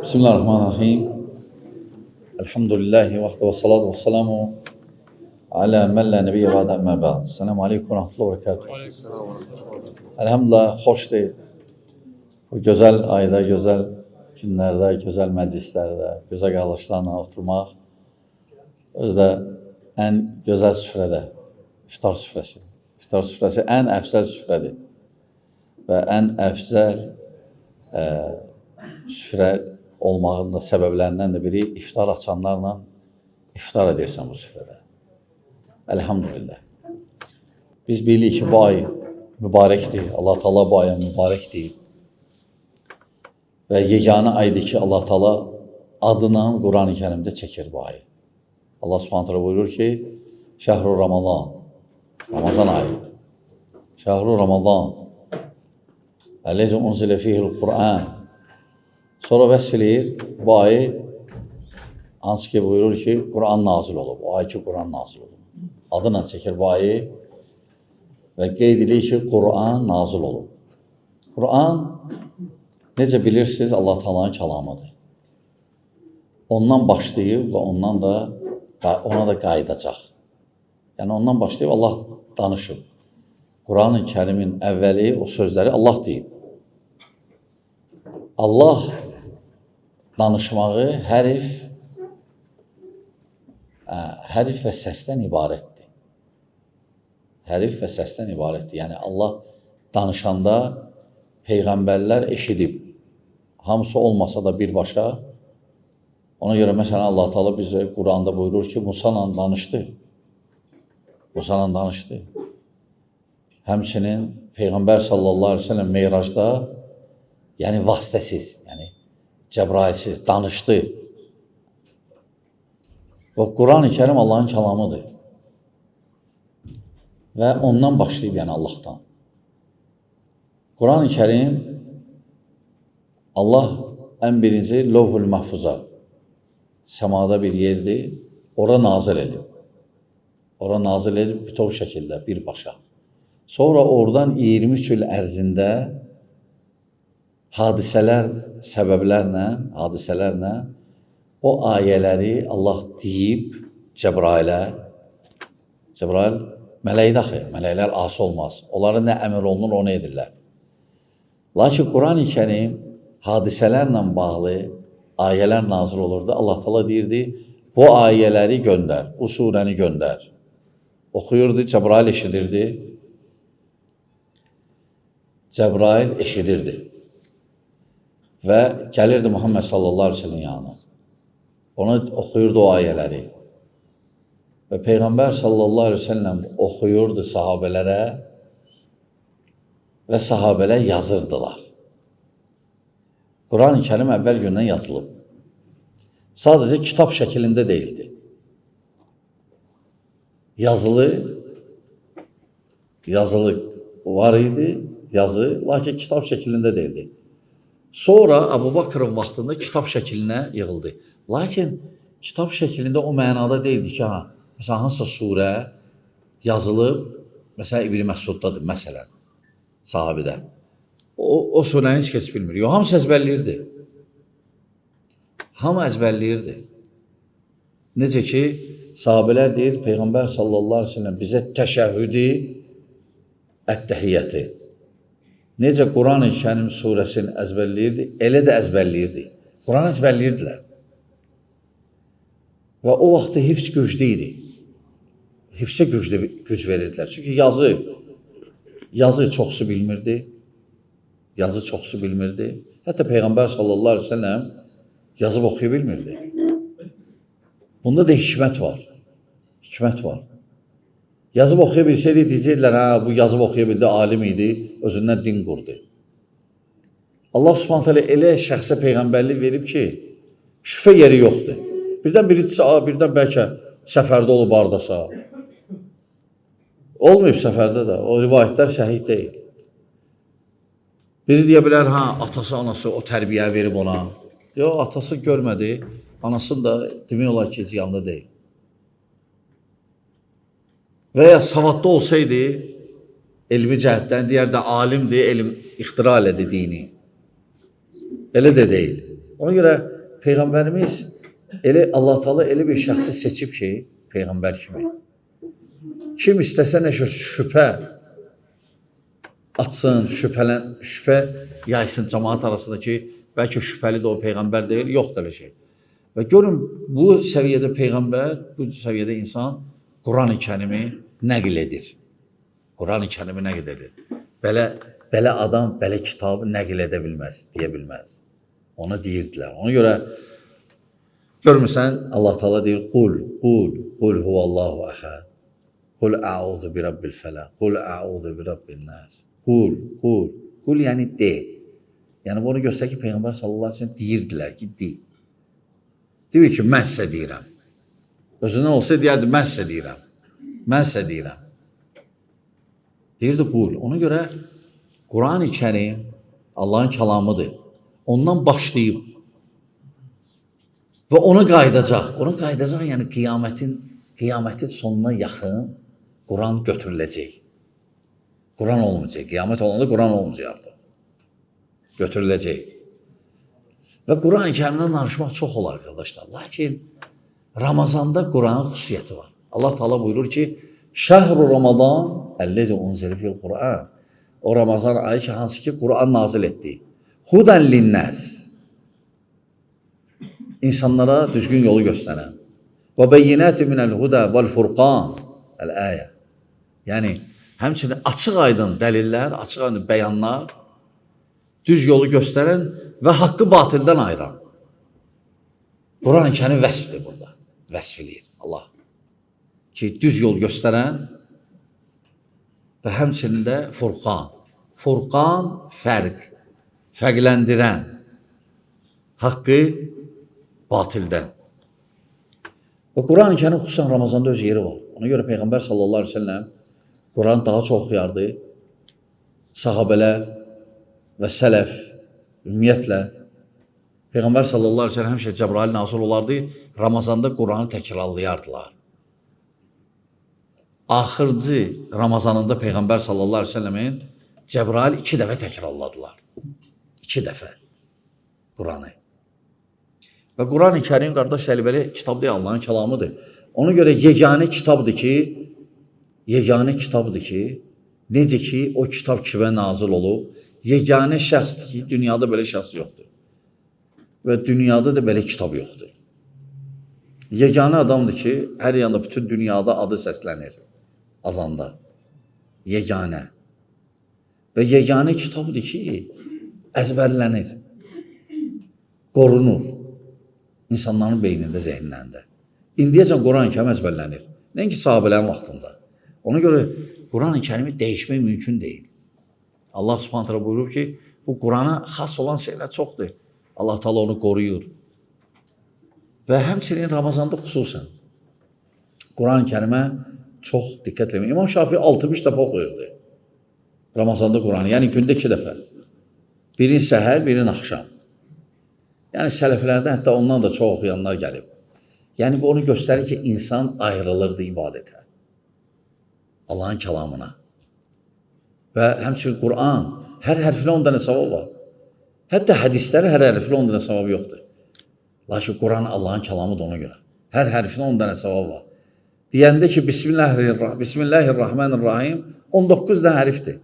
Bismillahirrahmanirrahim. Elhamdülillahi ve salatu ve selamu ala men la nebiyye ba'de amma ba'd. Selamun aleyküm ve rahmetullahi ve berekatuhu. Elhamdülillah, xoşdur. Bu gözəl ayda, gözəl günlərdə, gözəl məclislərdə, gözəl qardaşlarla oturmaq. Özdə ən gözəl süfrədə, iftar süfrəsi. İftar süfrəsi ən əfzəl süfrədir. Və ən əfzəl süfrə olmağının da səbəblərindən də biri iftar açanlarla iftar edirsən bu süfrədə. Elhamdülillah. Biz bilirik ki, bu ay mübarəkdir. Allah Taala bu aya mübarək deyib. Və yeganə aydır ki, Allah Taala adından Quran-ı Kərimdə çəkir bu ayı. Allah Subhanahu taala buyurur ki, Şəhru Ramazan, Ramazan ayı. Şəhru Ramazan, Əlləzi unzilə fihil Qur'an. Sonra vəsf eləyir, bu ayı hansı ki buyurur ki, Quran nazil olub. O ay ki, Quran nazil olub. Adına çəkir bu ayı və qeyd edir ki, Quran nazil olub. Quran, necə bilirsiniz, Allah Taala'nın kəlamıdır. Ondan başlayıb və ona da qayıdacaq. Yəni, ondan başlayıb Allah danışıb. Quran-ı Kərimin əvvəli, o sözləri Allah deyib. Allah danışmağı hərif və səsdən ibarətdir. Hərif və səsdən ibarətdir. Yəni, Allah danışanda Peyğəmbərlər eşidib. Hamısı olmasa da birbaşa. Ona görə, məsələn, Allah Taala bizə Quranda buyurur ki, Musa'la danışdı. Musa'la danışdı. Həmçinin Peyğəmbər sallallahu aleyhi ve sellem Meyracda, yəni vasitəsiz, yəni Cəbrailsiz danışdı. Və Quran-ı Kərim Allahın kəlamıdır. Və ondan başlayıb, yəni Allahdan. Quran-ı Kərim Allah ən birinci Lovhul Mahfuza, səmada bir yerdir, ora nazil edib. Ora nazil edib bütöv şəkildə, birbaşa. Sonra oradan 23 il ərzində hadisələr, hadisələrlə o ayələri Allah deyib Cəbrailə. Cəbrail mələkdir axı, mələklər asi olmaz. Onlara nə əmr olunur, onu edirlər. Lakin Quran-ı Kərim hadisələrlə bağlı ayələr nazil olurdu. Allah Taala deyirdi, bu ayələri göndər, bu surəni göndər. Oxuyurdu, Cəbrail eşidirdi. Cəbrail eşidirdi. Və gəlirdi Muhammed sallallahu aleyhi ve sellem yanına. Ona oxuyurdu o ayələri. Və Peyğəmbər sallallahu aleyhi ve sellem oxuyurdu sahabələrə və sahabələr yazırdılar. Quran-ı Kərim əvvəl gündən yazılıb. Sadəcə kitab şəklində deyildi. Yazılı var idi, yazı, lakin kitab şəklində deyildi. Sonra Əbu Bakrın vaxtında kitab şəklinə yığıldı. Lakin kitab şəklində o mənada deyildi ki, məsələn, hansısa surə yazılıb, məsələn, İbn Məsuddadır, məsələn, sahabidə. O surəni heç kəs bilmir. Yox, hamısı əzbərləyirdi. Hamı əzbərləyirdi. Necə ki, sahabələr deyir, Peyğəmbər sallallahu aleyhi ve sellem bizə təşəhhüdü, ət-təhiyyəti. Necə Quran-ı Kərim surəsini əzbərləyirdi, elə də əzbərləyirdi. Quran əzbərləyirdilər. Və o vaxtda hifz güclü idi. Hifzə güc verirdilər. Çünki yazı çoxsu bilmirdi. Hətta Peyğəmbər sallallahu aleyhi ve sellem yazıb oxuya bilmirdi. Bunda da hikmət var. Yazıb oxuya bilsəydi, deyəcəklər, bu yazıb oxuya bildi, alim idi, özündən din qurdu. Allah Subhanahu taala elə şəxsə peyğəmbərlik verib ki, şübhə yeri yoxdur. Birdən bəlkə səfərdə olub hardasa. Olmayıb səfərdə də, o rivayətlər səhih deyil. Biri deyə bilər, atası, anası o tərbiyə verib ona. Yox, atası görmədi, anasını da demək olar ki, yanında deyil. Və ya savadlı olsaydı, elmi cəhətdən deyərdə alimdir, elm ixtira elədi dini. Elə də deyil. Ona görə Peyğəmbərimiz elə Allah Taala elə bir şəxsi seçib ki, peyğəmbər kimi. Kim istəsə nəşə şübhə atsın, şübhə yaysın cəmaət arasında ki, bəlkə şübhəlidir o peyğəmbər deyil, yoxdur elə şey. Və görün bu səviyyədə peyğəmbər, bu səviyyədə insan Quran-ı Kərimi nəql edir. Quran-ı Kərimi nəql edir. Belə adam, belə kitabı nəql edə bilməz, deyə bilməz. Onu deyirdilər. Ona görə görmüsən Allah Taala deyir: "Qul huvallahu əhəd. Qul a'udhu bi rabbil fəlaq. Qul a'udhu bi rabbin nas." Qul yəni de. Yəni bunu göstərir ki, Peyğəmbər sallallahu əleyhi və səlləm deyirdilər ki, de. Deyir ki, mən sizə deyirəm. Özündən olsa deyərdi, mən sizə deyirəm. Mən sizə deyirəm. Deyirdi qul. Ona görə Quran-ı Kərim Allahın kəlamıdır. Ondan başlayıb və ona qayıdacaq. Ona qayıdacaq, yəni qiyamətin sonuna yaxın Quran götürüləcək. Quran olmayacaq. Qiyamət olanda Quran olmayacaq artıq. Götürüləcək. Və Quran-ı Kərimdən danışmaq çox olar, arkadaşlar. Lakin Ramazanda Quranın xüsusiyyəti var. Allah Taala buyurur ki, Şəhru Ramazan əlləzi unzile fil Quran. O Ramazan ayı ki, hansı ki Quran nazil etdi. Hudən linnəs. İnsanlara düzgün yolu göstərən. Və beyyinəti minəl hudə vəl furqan. Əl-əyə. Yəni, həmçinin açıq aydın dəlillər, açıq aydın bəyanlar, düz yolu göstərən və haqqı batildən ayıran. Quran-ı Kərim vəsfdir burada. Vəsf eləyir Allah. Ki, düz yol göstərən və həmçinin də furqan. Furqan, fərqləndirən. Haqqı batildən. Və Quran-ı Kərim xüsusən Ramazanda öz yeri var. Ona görə Peyğəmbər sallallahu aleyhi ve sellem Quran daha çox oxuyardı. Sahabələr və sələf, ümumiyyətlə Peyğəmbər sallallahu aleyhi ve sellem həmişə Cəbrail nazil olardı. Ramazanda Quranı təkrarlayardılar. Axırcı Ramazanında Peyğəmbər sallallahu aleyhi ve sellemin Cəbrail 2 dəfə təkrarladılar. 2 dəfə Quranı. Və Quran-ı Kərim, qardaş, belə kitab deyil, Allahın kəlamıdır. Ona görə yeganə kitabdır ki, necə ki, o kitab kimə nazil olub, yeganə şəxsdir ki, dünyada belə şəxs yoxdur. Və dünyada da belə kitab yoxdur. Yeganə adamdır ki, hər yanda bütün dünyada adı səslənir. Azanda. Yeganə. Və yeganə kitabdır ki, əzbərlənir. Qorunur. İnsanların beynində, zehnlərində. İndiyəcən Quran-ı Kərim əzbərlənir. Nəinki sahabələrin vaxtında. Ona görə Quran-ı Kərimi dəyişmək mümkün deyil. Allah Subhanahu taala buyurur ki, bu Qurana xas olan şeylər çoxdur. Allah Taala onu qoruyur. Və həmçinin Ramazanda xüsusən Quran-ı Kərimə çox diqqət edin. İmam Şafii 60 dəfə oxuyurdu. Ramazanda Quranı, yəni gündə 2 dəfə. Birini səhər, birini axşam. Yəni sələflərdən hətta ondan da çox oxuyanlar gəlib. Yəni bu onu göstərir ki, insan ayrılırdı ibadətə. Allahın kəlamına. Və həmçinin Quran, hər hərfinə 10 dənə savab var. Hətta hədisləri hər hərfinə 10 dənə savab yoxdur. Lakin Quran Allahın kəlamıdır ona görə. Hər hərfinə 10 dənə savab var. Deyəndə ki, Bismillahirrahmanirrahim 19 dənə hərfdir.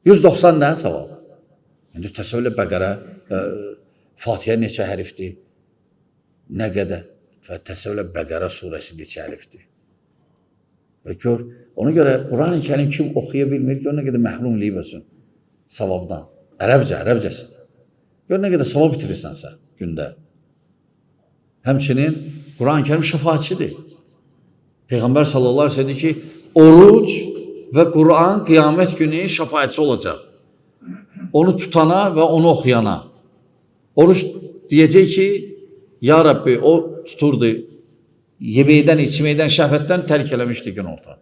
190 dənə savab. İndi təsəvvürlə Bəqərə, Fatihə neçə hərfdir? Nə qədər? Və təsəvvürlə Bəqərə surəsi neçə hərfdir? Və gör, ona görə Quran-ı Kərim kim oxuya bilmir, gör nə qədər məhrumliyib olsun savabdan. Ərəbcəsi. Gör nə qədər savab bitirirsən sən gündə. Həmçinin Quran-ı Kərim şəfaatçidir. Peyğəmbər sallallahu aleyhi ve sellem dedi ki, oruc və Quran qiyamət günü şəfaatçi olacaq. Onu tutana və onu oxuyana. Oruç deyəcək ki, ya Rabbi, o tuturdu, yeməkdən, içməkdən, şəhvətdən tərk eləmişdi gün orta.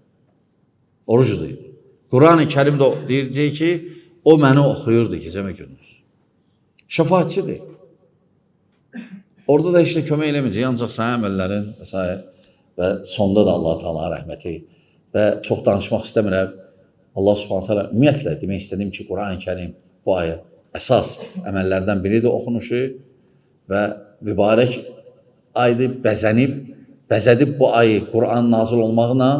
Orucudur. Quran-ı Kərim də deyəcək ki, o məni oxuyurdu gecəmə gündüz. Şəfaatçidir. Orada da heç nə kömək eləməyəcək, ancaq sənin əməllərin və s. Və sonda da Allah Teala rəhməti və çox danışmaq istəmirəm. Allah Subhanahu taala ümumiyyətlə demək istədim ki, Quran-ı Kərim bu ayı əsas əməllərdən biridir oxunuşu və mübarək aydır bəzədib bu ayı Quran nazil olmaqla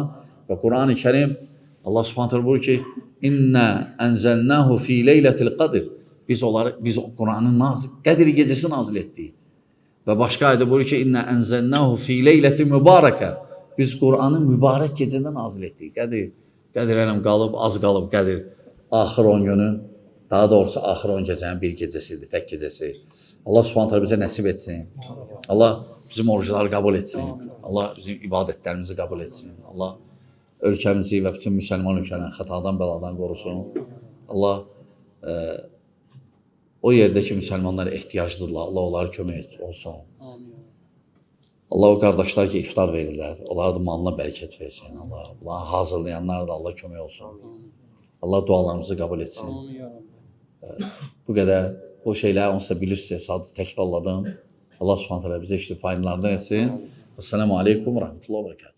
və Quran-ı Kərim Allah Subhanahu taala buyurur ki: "İnna enzelnahu fi leyletil qadr." Biz Quranı Qədir gecəsi nazil etdik. Və başqa ayədə buyurur ki: "İnna enzelnahu fi leyletin mübarəkə." Biz Quranı mübarək gecədə nazil etdik. Qədir eləm qalıb, az qalıb Qədir. Axır 10 günü, daha doğrusu axır 10 gecənin bir gecəsidir, tək gecəsi. Allah Subhanahu taala bizə nəsib etsin. Allah bizim orucları qəbul etsin. Allah bizim ibadətlərimizi qəbul etsin. Allah ölkəmizi və bütün müsəlman ölkələrini xətadan, bəladan qorusun. Allah o yerdəki müsəlmanlar ehtiyaclıdırlar. Allah onlara kömək olsun. Allah o qardaşlar ki iftar verirlər, onlara da malına bərəkət versin. Allah bunları hazırlayanlara da Allah kömək olsun. Allah dualarımızı qəbul etsin. Bu qədər bu şeyləri onsuz da bilirsiniz, sadə təkrarladım. Allah Subhanahu taala bizə iştifalarından etsin. Esselamu aleyküm və rəhmətullah və bərəkətuhu.